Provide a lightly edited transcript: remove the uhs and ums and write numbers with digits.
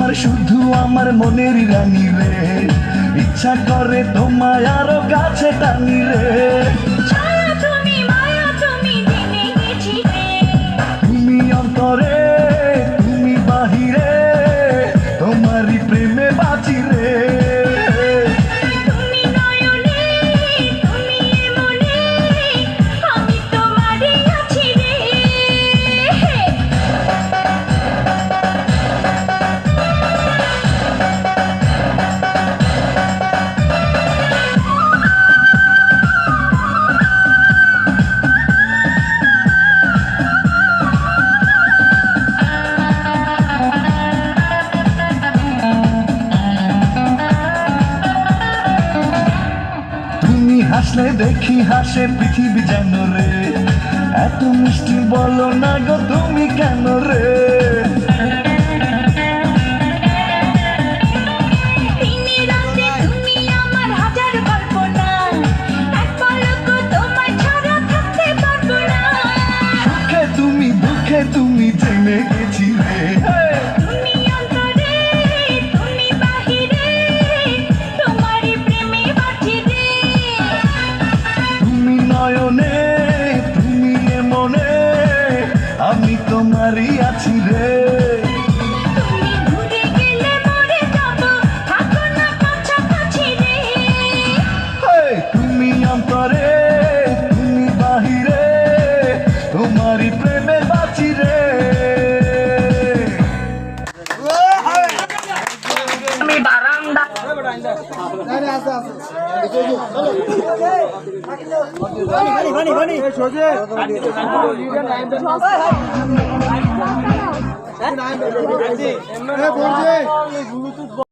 তোমার শুধু আমার মনের রানী রে, ইচ্ছা করে তোমায় আরো কাছে টানি রে। ছায়া তুমি মায়া তুমি জেনে গেছি রে, তুমি অন্তরে তুমি বাহিরে, তোমারই প্রেমে বাঁচি রে। তুমি নয়নে তুমি মনে, আমি তোমারই আছি রে। তুমি হাসলে দেখি হাসে পৃথিবী যেন রে, এত মিষ্টি বলো না গো তুমি কেন রে। দিনে রাতে তুমি আমার হাজার কল্পনা, এক পলক তোমার ছাড়া থাকতে পারবো না। সুখে তুমি দুঃখে তুমি জেনে গেছি রে। তুমি অন্তরে তুমি বাহিরে, তোমারই প্রেমে বাঁচি রে। তুমি নয়নে তুমি এ মনে, আমি তোমারই আছি রে। তুমি ঘুরে গেলে মরে যাব, থাকো না কাছাকাছি রে। তুমি অন্তরে তুমি বাহিরে, তোমারই প্রেমে বাঁচি রে। আমি বারান্দা Hey,